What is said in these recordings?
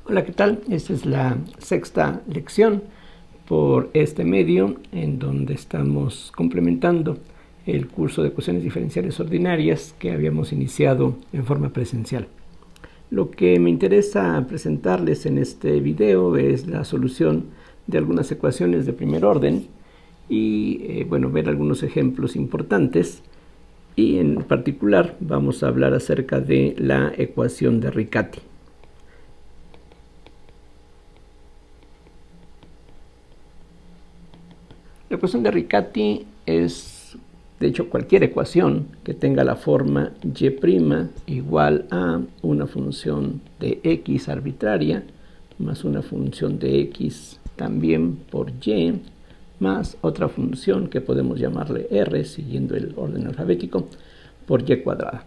Hola, ¿qué tal? Esta es la sexta lección por este medio en donde estamos complementando el curso de ecuaciones diferenciales ordinarias que habíamos iniciado en forma presencial. Lo que me interesa presentarles en este video es la solución de algunas ecuaciones de primer orden y ver algunos ejemplos importantes, y en particular vamos a hablar acerca de la ecuación de Riccati. La ecuación de Riccati es, de hecho, cualquier ecuación que tenga la forma y' igual a una función de x arbitraria más una función de x también por y más otra función que podemos llamarle r siguiendo el orden alfabético por y cuadrada.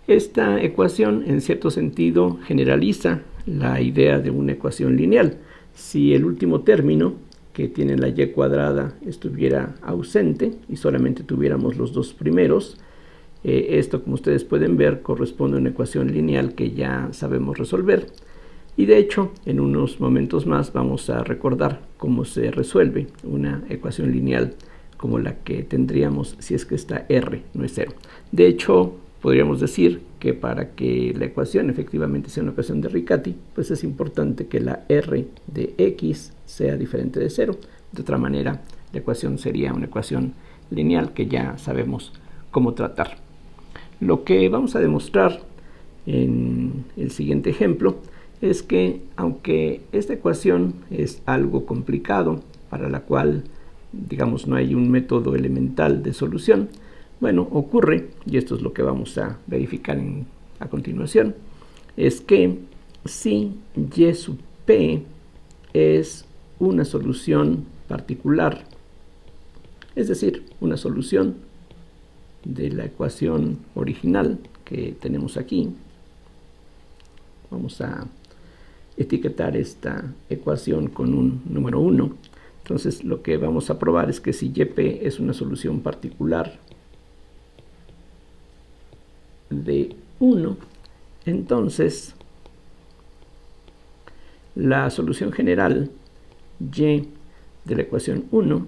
Esta ecuación en cierto sentido generaliza la idea de una ecuación lineal. Si el último término que tiene la y cuadrada estuviera ausente y solamente tuviéramos los dos primeros, esto, como ustedes pueden ver, corresponde a una ecuación lineal que ya sabemos resolver. Y de hecho, en unos momentos más vamos a recordar cómo se resuelve una ecuación lineal como la que tendríamos si es que esta r no es 0. De hecho, podríamos decir que para que la ecuación efectivamente sea una ecuación de Riccati, pues es importante que la r de x sea diferente de 0. De otra manera, la ecuación sería una ecuación lineal que ya sabemos cómo tratar. Lo que vamos a demostrar en el siguiente ejemplo es que, aunque esta ecuación es algo complicado, para la cual, digamos, no hay un método elemental de solución, bueno, ocurre, y esto es lo que vamos a verificar a continuación, es que si y sub p es una solución particular, es decir, una solución de la ecuación original que tenemos aquí, vamos a etiquetar esta ecuación con un número 1. Entonces lo que vamos a probar es que si yp es una solución particular de 1, entonces la solución general y de la ecuación 1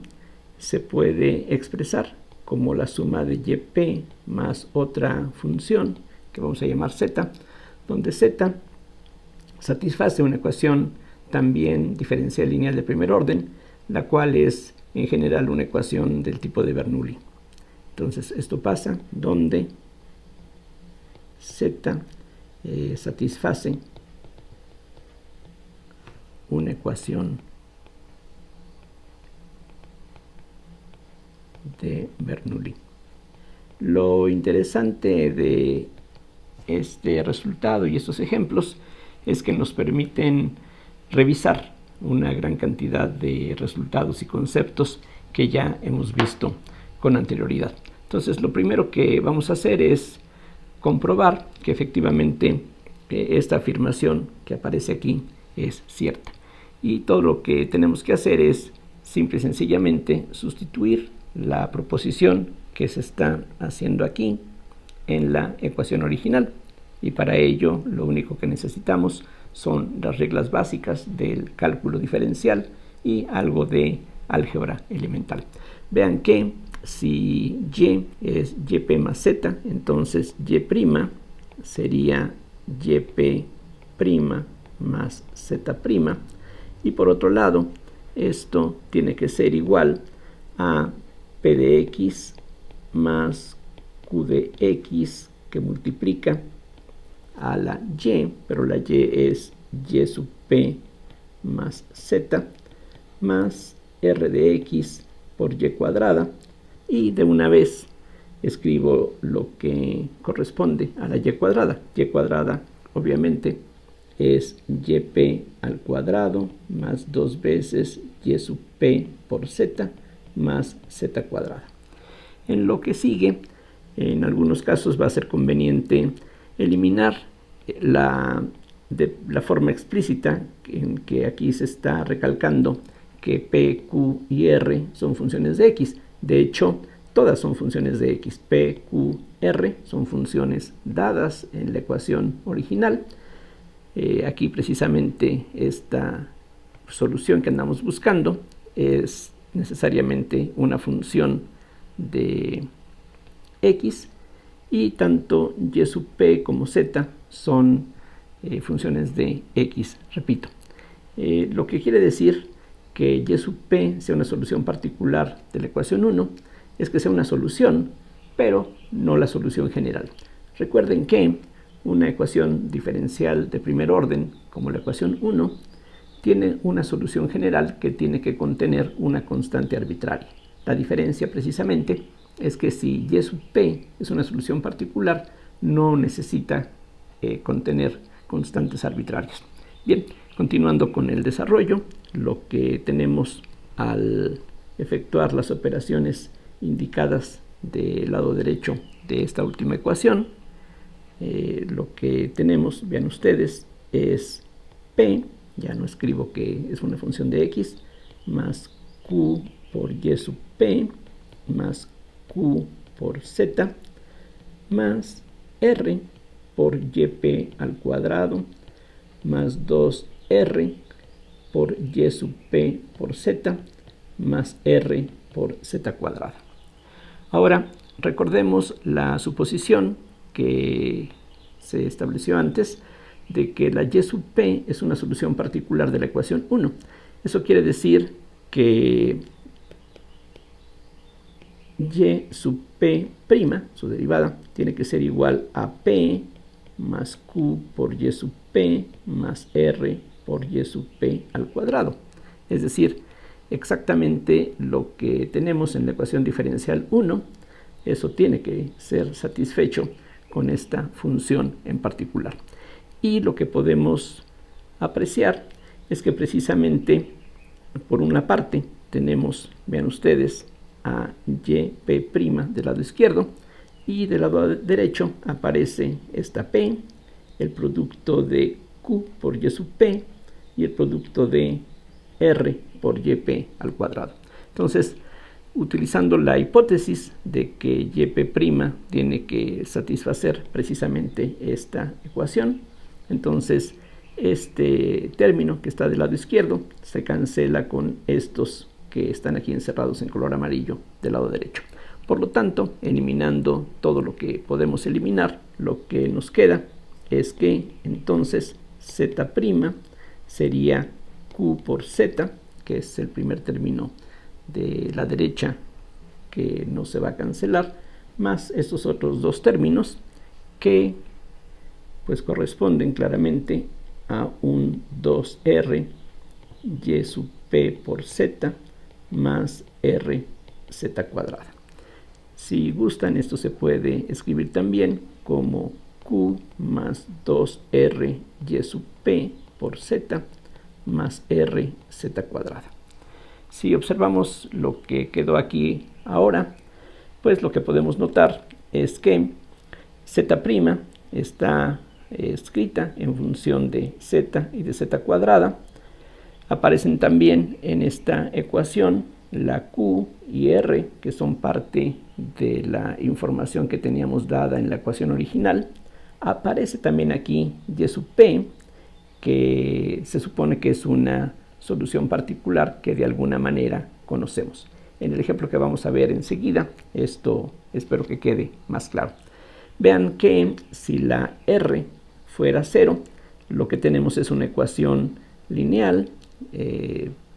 se puede expresar como la suma de yp más otra función que vamos a llamar z, donde z satisface una ecuación también diferencial lineal de primer orden, la cual es en general una ecuación del tipo de Bernoulli. Entonces esto pasa donde z satisface una ecuación de Bernoulli. Lo interesante de este resultado y estos ejemplos es que nos permiten revisar una gran cantidad de resultados y conceptos que ya hemos visto con anterioridad. Entonces, lo primero que vamos a hacer es comprobar que efectivamente esta afirmación que aparece aquí es cierta. Y todo lo que tenemos que hacer es simple y sencillamente sustituir la proposición que se está haciendo aquí en la ecuación original. Y para ello lo único que necesitamos son las reglas básicas del cálculo diferencial y algo de álgebra elemental. Vean que si y es yp más z, entonces y' sería yp' más z', y por otro lado esto tiene que ser igual a p de x más q de x que multiplica a la y, pero la y es y sub p más z más r de x por y cuadrada, y de una vez escribo lo que corresponde a la y cuadrada. Y cuadrada obviamente es yp al cuadrado más 2 veces y sub p por z más z cuadrada. En lo que sigue, en algunos casos va a ser conveniente eliminar la forma explícita en que aquí se está recalcando que p, q y r son funciones de x. De hecho, todas son funciones de x. P, q, r son funciones dadas en la ecuación original. Aquí precisamente esta solución que andamos buscando es necesariamente una función de x, y tanto y sub p como z son funciones de x, repito. Lo que quiere decir que y sub p sea una solución particular de la ecuación 1 es que sea una solución, pero no la solución general. Recuerden que una ecuación diferencial de primer orden, como la ecuación 1, tiene una solución general que tiene que contener una constante arbitraria. La diferencia precisamente es que si y sub p es una solución particular, no necesita contener constantes arbitrarias. Bien, continuando con el desarrollo, lo que tenemos al efectuar las operaciones indicadas del lado derecho de esta última ecuación, lo que tenemos, vean ustedes, es p, ya no escribo que es una función de x, más q por y sub p, más q por z, más r por yp al cuadrado, más 2r por y sub p por z, más r por z cuadrada. Ahora, recordemos la suposición que se estableció antes de que la y sub p es una solución particular de la ecuación 1. Eso quiere decir que y sub p', su derivada, tiene que ser igual a p más q por y sub p más r por y sub p al cuadrado. Es decir, exactamente lo que tenemos en la ecuación diferencial 1, eso tiene que ser satisfecho con esta función en particular. Y lo que podemos apreciar es que precisamente por una parte tenemos, vean ustedes, a yp' del lado izquierdo, y del lado derecho aparece esta p, el producto de q por y sub p y el producto de r por yp al cuadrado. Entonces, utilizando la hipótesis de que yp' tiene que satisfacer precisamente esta ecuación, entonces este término que está del lado izquierdo se cancela con estos que están aquí encerrados en color amarillo del lado derecho. Por lo tanto, eliminando todo lo que podemos eliminar, lo que nos queda es que entonces z' sería q por z, que es el primer término de la derecha que no se va a cancelar, más estos otros dos términos que pues corresponden claramente a un 2r y sub p por z más r z cuadrada. Si gustan, esto se puede escribir también como q más 2r y sub p por z más r z cuadrada. Si observamos lo que quedó aquí ahora, pues lo que podemos notar es que z' está escrita en función de z y de z cuadrada. Aparecen también en esta ecuación la q y r, que son parte de la información que teníamos dada en la ecuación original. Aparece también aquí y sub p, que se supone que es una solución particular que de alguna manera conocemos. En el ejemplo que vamos a ver enseguida, esto espero que quede más claro. Vean que si la r fuera 0, lo que tenemos es una ecuación lineal,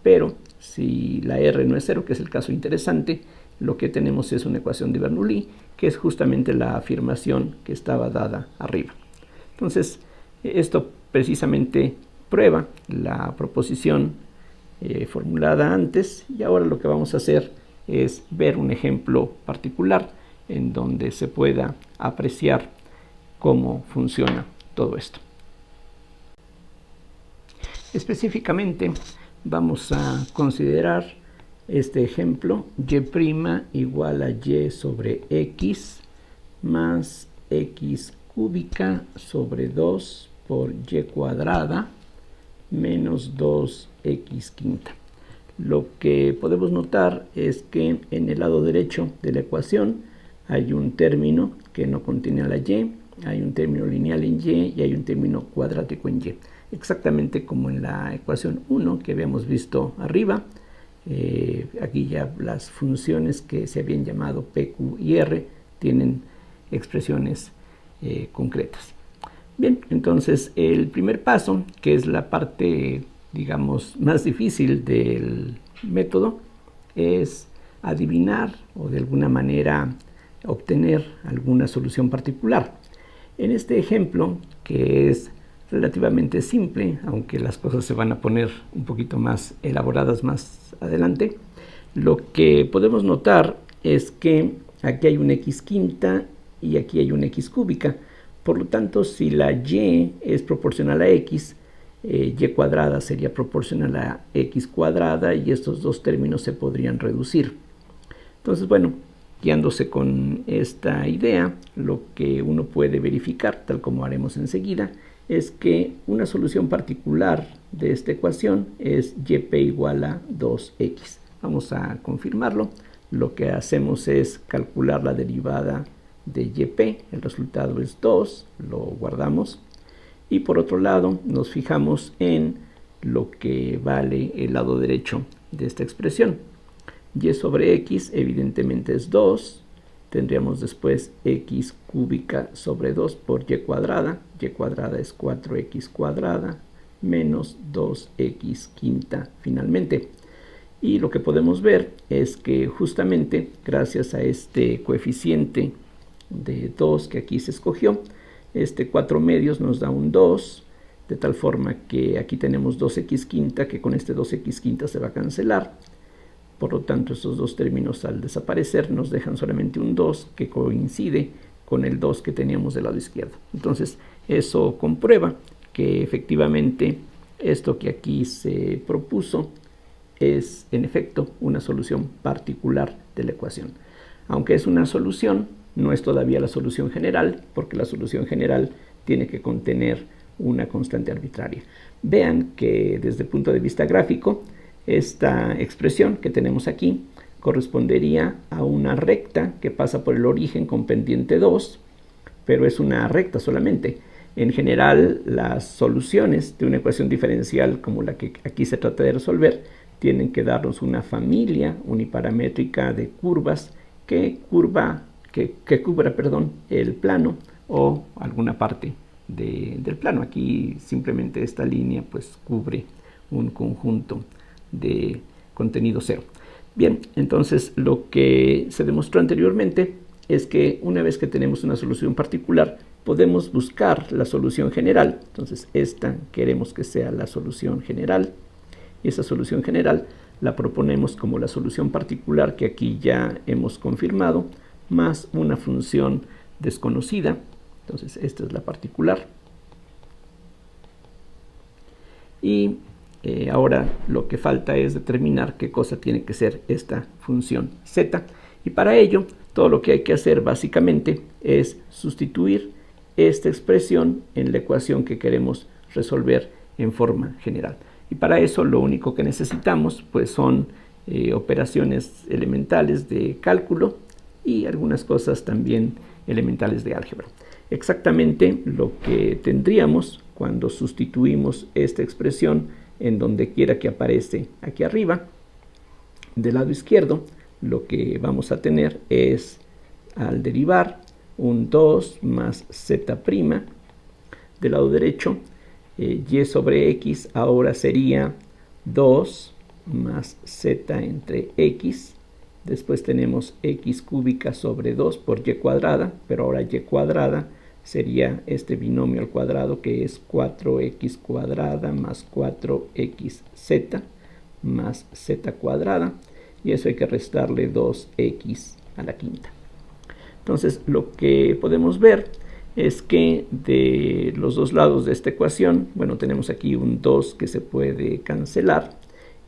pero si la r no es 0, que es el caso interesante, lo que tenemos es una ecuación de Bernoulli, que es justamente la afirmación que estaba dada arriba. Entonces, esto precisamente prueba la proposición formulada antes, y ahora lo que vamos a hacer es ver un ejemplo particular en donde se pueda apreciar cómo funciona todo esto. Específicamente vamos a considerar este ejemplo: y' igual a y sobre x más x cúbica sobre 2 por y cuadrada menos 2x quinta. Lo que podemos notar es que en el lado derecho de la ecuación hay un término que no contiene a la y, hay un término lineal en y y hay un término cuadrático en y. Exactamente como en la ecuación 1 que habíamos visto arriba. Aquí ya las funciones que se habían llamado p, q y r tienen expresiones concretas. Bien, entonces el primer paso, que es la parte, digamos, más difícil del método, es adivinar o de alguna manera obtener alguna solución particular. En este ejemplo, que es relativamente simple, aunque las cosas se van a poner un poquito más elaboradas más adelante, lo que podemos notar es que aquí hay una x quinta y aquí hay una x cúbica. Por lo tanto, si la y es proporcional a x, y cuadrada sería proporcional a x cuadrada y estos dos términos se podrían reducir. Entonces, bueno, guiándose con esta idea, lo que uno puede verificar, tal como haremos enseguida, es que una solución particular de esta ecuación es yp igual a 2x. Vamos a confirmarlo. Lo que hacemos es calcular la derivada de yp, el resultado es 2, lo guardamos. Y por otro lado, nos fijamos en lo que vale el lado derecho de esta expresión. Y sobre x evidentemente es 2. Tendríamos después x cúbica sobre 2 por y cuadrada. Y cuadrada es 4x cuadrada menos 2x quinta finalmente. Y lo que podemos ver es que justamente gracias a este coeficiente de 2 que aquí se escogió, este 4 medios nos da un 2, de tal forma que aquí tenemos 2x quinta, que con este 2x quinta se va a cancelar. Por lo tanto, estos dos términos al desaparecer nos dejan solamente un 2 que coincide con el 2 que teníamos del lado izquierdo. Entonces, eso comprueba que efectivamente esto que aquí se propuso es en efecto una solución particular de la ecuación. Aunque es una solución, no es todavía la solución general, porque la solución general tiene que contener una constante arbitraria. Vean que desde el punto de vista gráfico, esta expresión que tenemos aquí correspondería a una recta que pasa por el origen con pendiente 2, pero es una recta solamente. En general, las soluciones de una ecuación diferencial como la que aquí se trata de resolver tienen que darnos una familia uniparamétrica de curvas que cubra el plano o alguna parte del plano. Aquí simplemente esta línea pues cubre un conjunto de contenido cero. Bien, entonces lo que se demostró anteriormente es que una vez que tenemos una solución particular, podemos buscar la solución general. Entonces esta queremos que sea la solución general y esa solución general la proponemos como la solución particular que aquí ya hemos confirmado, más una función desconocida. Entonces esta es la particular. Y ahora lo que falta es determinar qué cosa tiene que ser esta función z. Y para ello, todo lo que hay que hacer básicamente es sustituir esta expresión en la ecuación que queremos resolver en forma general. Y para eso lo único que necesitamos pues son operaciones elementales de cálculo y algunas cosas también elementales de álgebra. Exactamente lo que tendríamos cuando sustituimos esta expresión en donde quiera que aparece aquí arriba. Del lado izquierdo, lo que vamos a tener es, al derivar, un 2 más z'. Del lado derecho, y sobre x ahora sería 2 más z entre x. Después tenemos x cúbica sobre 2 por y cuadrada, pero ahora y cuadrada sería este binomio al cuadrado que es 4x cuadrada más 4xz más z cuadrada, y eso hay que restarle 2x a la quinta. Entonces lo que podemos ver es que de los dos lados de esta ecuación, bueno, tenemos aquí un 2 que se puede cancelar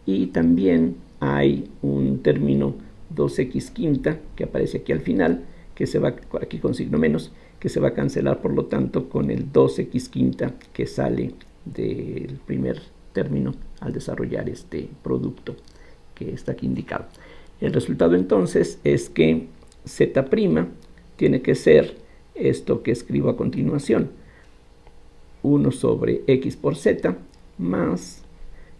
y también hay un término 2x quinta que aparece aquí al final, que se va aquí con signo menos, que se va a cancelar por lo tanto con el 2x quinta que sale del primer término al desarrollar este producto que está aquí indicado. El resultado entonces es que z' tiene que ser esto que escribo a continuación. 1 sobre x por z más,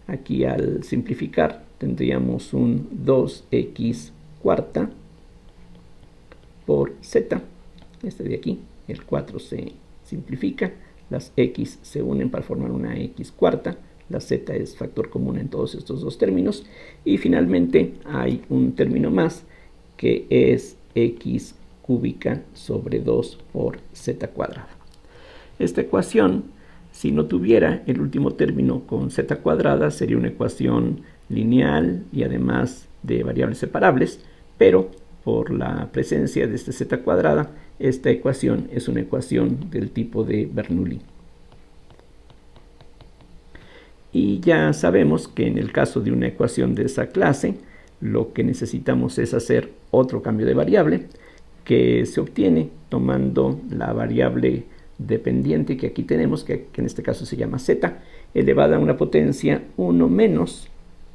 aquí al simplificar tendríamos un 2x cuarta por z. Este de aquí, el 4 se simplifica, las x se unen para formar una x cuarta, la z es factor común en todos estos dos términos, y finalmente hay un término más que es x cúbica sobre 2 por z cuadrada. Esta ecuación, si no tuviera el último término con z cuadrada, sería una ecuación lineal y además de variables separables, pero por la presencia de este z cuadrada, esta ecuación es una ecuación del tipo de Bernoulli. Y ya sabemos que en el caso de una ecuación de esa clase, lo que necesitamos es hacer otro cambio de variable, que se obtiene tomando la variable dependiente que aquí tenemos, que en este caso se llama z, elevada a una potencia 1 menos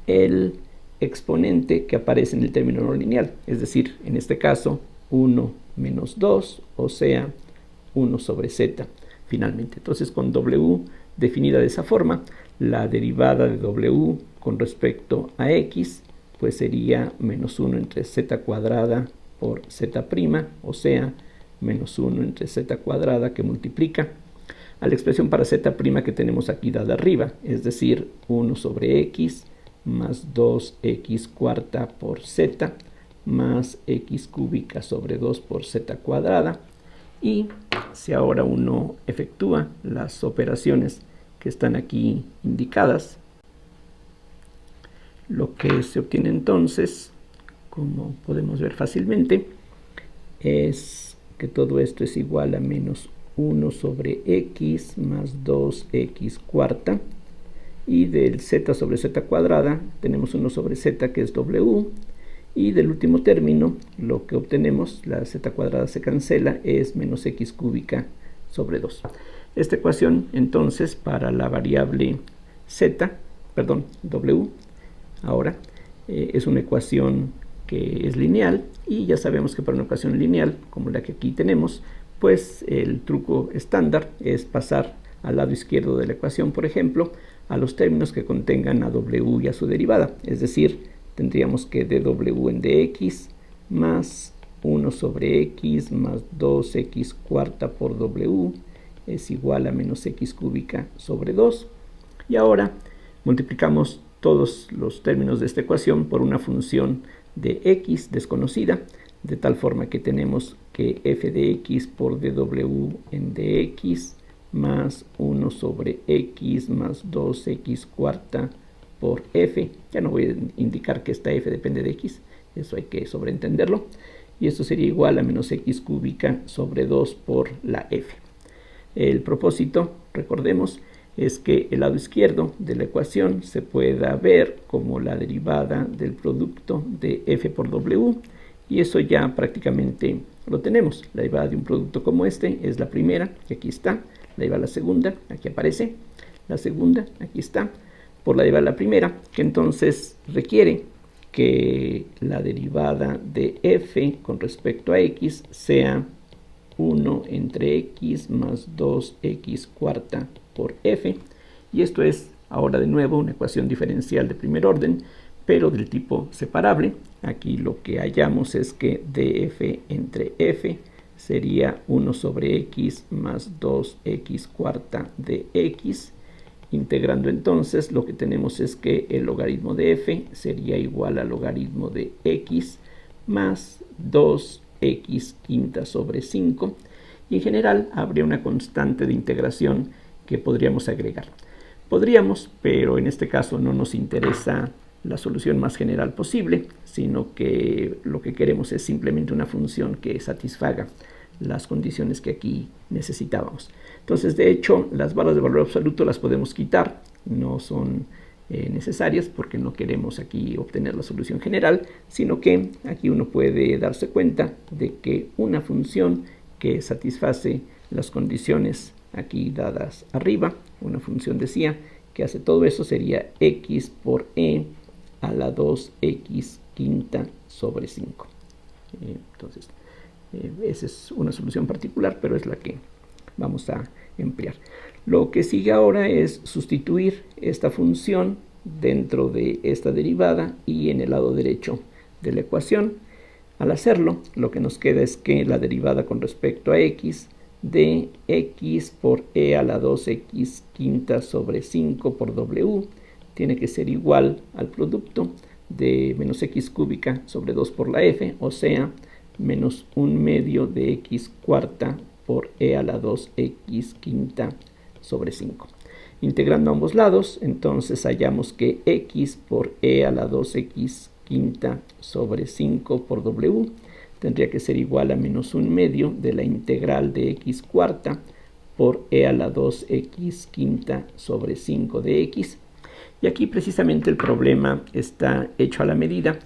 el exponente que aparece en el término no lineal, es decir, en este caso 1 menos 2, o sea, 1 sobre z finalmente. Entonces, con w definida de esa forma, la derivada de w con respecto a x, pues sería menos 1 entre z cuadrada por z', o sea, menos 1 entre z cuadrada que multiplica a la expresión para z' que tenemos aquí dada arriba, es decir, 1 sobre x más 2x cuarta por z más x cúbica sobre 2 por z cuadrada. Y si ahora uno efectúa las operaciones que están aquí indicadas, lo que se obtiene entonces, como podemos ver fácilmente, es que todo esto es igual a menos 1 sobre x más 2x cuarta, y del z sobre z cuadrada tenemos 1 sobre z, que es w, y del último término lo que obtenemos, la z cuadrada se cancela, es menos x cúbica sobre 2. Esta ecuación entonces para la variable w, ahora es una ecuación que es lineal, y ya sabemos que para una ecuación lineal como la que aquí tenemos, pues el truco estándar es pasar al lado izquierdo de la ecuación, por ejemplo, a los términos que contengan a w y a su derivada, es decir, tendríamos que dw en dx más 1 sobre x más 2x cuarta por w es igual a menos x cúbica sobre 2. Y ahora multiplicamos todos los términos de esta ecuación por una función de x desconocida, de tal forma que tenemos que f de x por dw en dx más 1 sobre x más 2x cuarta por f. Ya no voy a indicar que esta f depende de x, eso hay que sobreentenderlo, y esto sería igual a menos x cúbica sobre 2 por la f. El propósito, recordemos, es que el lado izquierdo de la ecuación se pueda ver como la derivada del producto de f por w, y eso ya prácticamente lo tenemos. La derivada de un producto como este es la primera, que aquí está. La derivada de la segunda, aquí aparece. La segunda, aquí está. Por la derivada de la primera, que entonces requiere que la derivada de f con respecto a x sea 1 entre x más 2x cuarta por f, y esto es ahora de nuevo una ecuación diferencial de primer orden, pero del tipo separable. Aquí lo que hallamos es que df entre f sería 1 sobre x más 2x cuarta de x. Integrando entonces, lo que tenemos es que el logaritmo de f sería igual al logaritmo de x más 2x quinta sobre 5, y en general habría una constante de integración que podríamos agregar. Podríamos, pero en este caso no nos interesa la solución más general posible, sino que lo que queremos es simplemente una función que satisfaga las condiciones que aquí necesitábamos. Entonces, de hecho, las barras de valor absoluto las podemos quitar, no son necesarias porque no queremos aquí obtener la solución general, sino que aquí uno puede darse cuenta de que una función que satisface las condiciones aquí dadas arriba, una función decía que hace todo eso, sería x por e a la 2x quinta sobre 5. Entonces, Esa es una solución particular, pero es la que vamos a emplear. Lo que sigue ahora es sustituir esta función dentro de esta derivada y en el lado derecho de la ecuación. Al hacerlo, lo que nos queda es que la derivada con respecto a x de x por e a la 2x quinta sobre 5 por w tiene que ser igual al producto de menos x cúbica sobre 2 por la f, o sea, menos 1/2 de x cuarta por e a la 2x quinta sobre 5. Integrando ambos lados, entonces hallamos que x por e a la 2x quinta sobre 5 por w tendría que ser igual a menos 1/2 de la integral de x cuarta por e a la 2x quinta sobre 5 de x. Y aquí precisamente el problema está hecho a la medida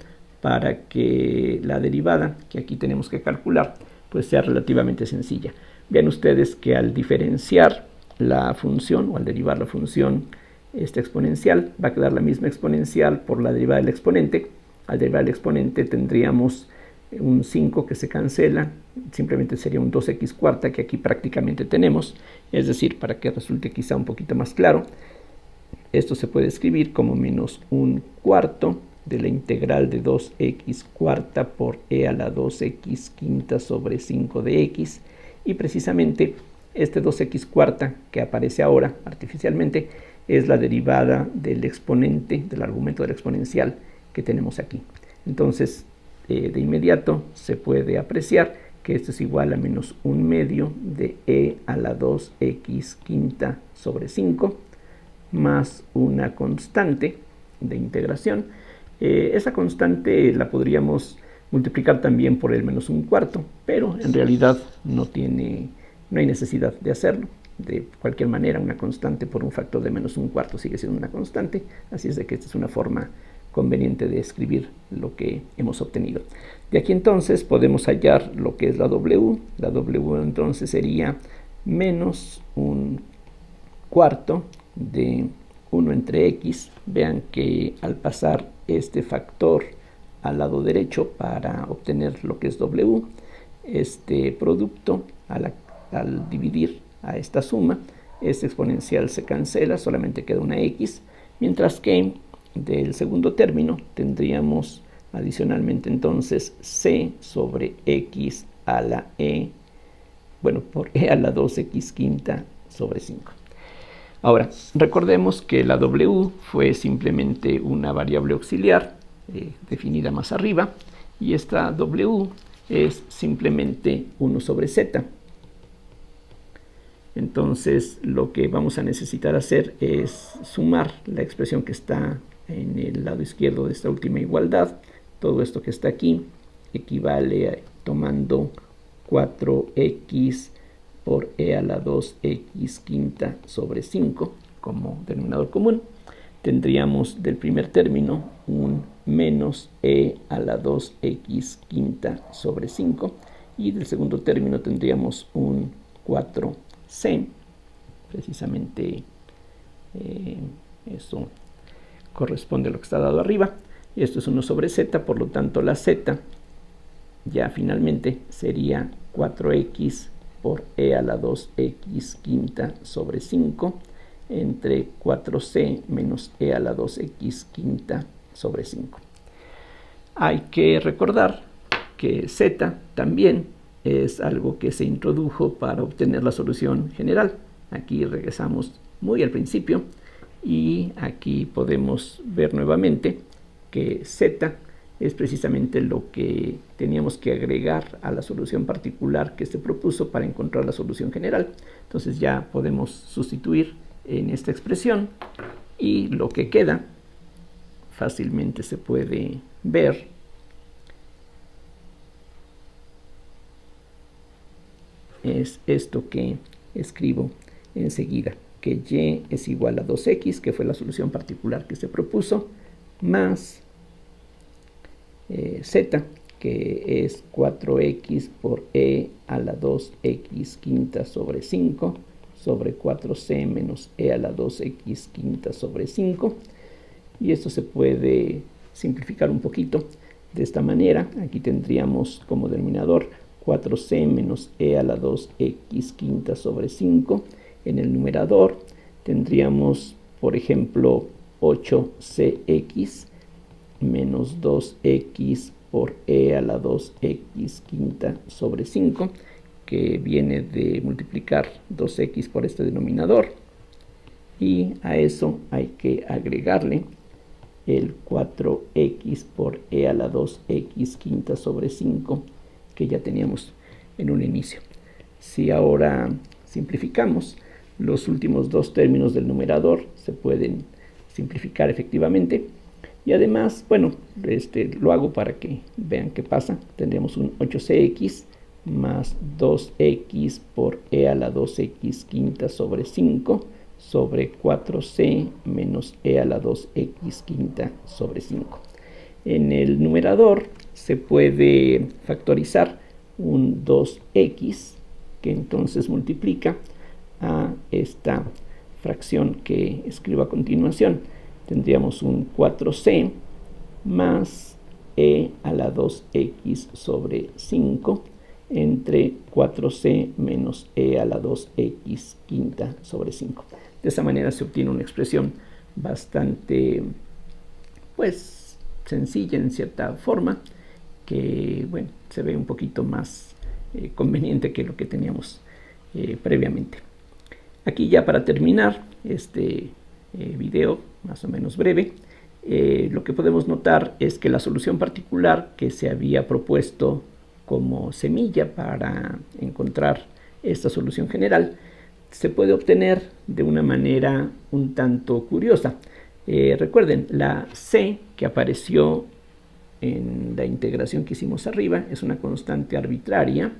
para que la derivada que aquí tenemos que calcular pues sea relativamente sencilla. Vean ustedes que al diferenciar la función o al derivar la función exponencial va a quedar la misma exponencial por la derivada del exponente. Al derivar el exponente tendríamos un 5 que se cancela, simplemente sería un 2x cuarta que aquí prácticamente tenemos, es decir, para que resulte quizá un poquito más claro, esto se puede escribir como menos 1/4 de la integral de 2x cuarta por e a la 2x quinta sobre 5 de x, y precisamente este 2x cuarta que aparece ahora artificialmente es la derivada del exponente, del argumento del exponencial que tenemos aquí. Entonces, de inmediato se puede apreciar que esto es igual a menos 1/2 de e a la 2x quinta sobre 5 más una constante de integración. Esa constante la podríamos multiplicar también por el menos 1/4, pero en realidad no hay necesidad de hacerlo. De cualquier manera, una constante por un factor de menos 1/4 sigue siendo una constante, así es de que esta es una forma conveniente de escribir lo que hemos obtenido. De aquí entonces podemos hallar lo que es la w. La w entonces sería menos 1/4 de 1 entre x. Vean que al pasar este factor al lado derecho para obtener lo que es w, este producto al dividir a esta suma, este exponencial se cancela, solamente queda una x, mientras que del segundo término tendríamos adicionalmente entonces c sobre x a la e, bueno, por e a la 2x quinta sobre 5. Ahora, recordemos que la w fue simplemente una variable auxiliar definida más arriba, y esta w es simplemente 1 sobre z. Entonces, lo que vamos a necesitar hacer es sumar la expresión que está en el lado izquierdo de esta última igualdad. Todo esto que está aquí equivale a, tomando 4x por e a la 2x quinta sobre 5 como denominador común. Tendríamos del primer término un menos e a la 2x quinta sobre 5, y del segundo término tendríamos un 4c. Precisamente eso corresponde a lo que está dado arriba, y esto es 1 sobre z, por lo tanto la z ya finalmente sería 4x por e a la 2x quinta sobre 5 entre 4c menos e a la 2x quinta sobre 5. Hay que recordar que z también es algo que se introdujo para obtener la solución general. Aquí regresamos muy al principio y aquí podemos ver nuevamente que z es precisamente lo que teníamos que agregar a la solución particular que se propuso para encontrar la solución general. Entonces ya podemos sustituir en esta expresión, y lo que queda fácilmente se puede ver. Es esto que escribo enseguida, que y es igual a 2x, que fue la solución particular que se propuso, más z, que es 4x por e a la 2x quinta sobre 5 sobre 4c menos e a la 2x quinta sobre 5. Y esto se puede simplificar un poquito de esta manera. Aquí tendríamos como denominador 4c menos e a la 2x quinta sobre 5. En el numerador tendríamos, por ejemplo, 8cx menos 2x por e a la 2x quinta sobre 5, que viene de multiplicar 2x por este denominador, y a eso hay que agregarle el 4x por e a la 2x quinta sobre 5 que ya teníamos en un inicio. Si ahora simplificamos, los últimos dos términos del numerador se pueden simplificar efectivamente, y además, bueno, lo hago para que vean qué pasa. Tendríamos un 8cx más 2x por e a la 2x quinta sobre 5 sobre 4c menos e a la 2x quinta sobre 5. En el numerador se puede factorizar un 2x, que entonces multiplica a esta fracción que escribo a continuación. Tendríamos un 4c más e a la 2x sobre 5 entre 4c menos e a la 2x quinta sobre 5. De esa manera se obtiene una expresión bastante, pues, sencilla en cierta forma, que, bueno, se ve un poquito más conveniente que lo que teníamos previamente. Aquí ya para terminar este video más o menos breve, lo que podemos notar es que la solución particular que se había propuesto como semilla para encontrar esta solución general se puede obtener de una manera un tanto curiosa. Recuerden, la c que apareció en la integración que hicimos arriba es una constante arbitraria,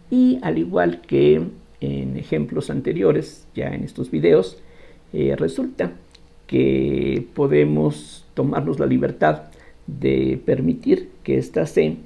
y al igual que en ejemplos anteriores, ya en estos videos, resulta que podemos tomarnos la libertad de permitir que esta c,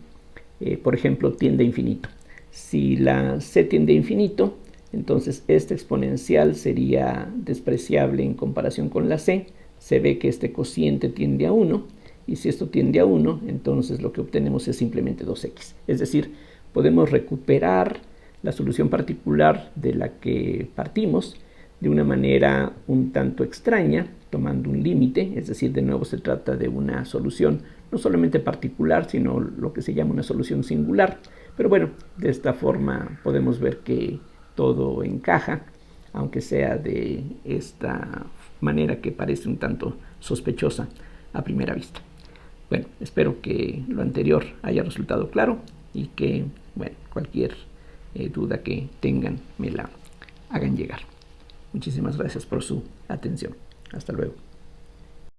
por ejemplo, tiende a infinito. Si la c tiende a infinito, entonces esta exponencial sería despreciable en comparación con la c. Se ve que este cociente tiende a 1, y si esto tiende a 1, entonces lo que obtenemos es simplemente 2x. Es decir, podemos recuperar la solución particular de la que partimos de una manera un tanto extraña, tomando un límite. Es decir, de nuevo se trata de una solución no solamente particular, sino lo que se llama una solución singular. Pero bueno, de esta forma podemos ver que todo encaja, aunque sea de esta manera que parece un tanto sospechosa a primera vista. Bueno, espero que lo anterior haya resultado claro, y que, bueno, cualquier duda que tengan me la hagan llegar. Muchísimas gracias por su atención. Hasta luego.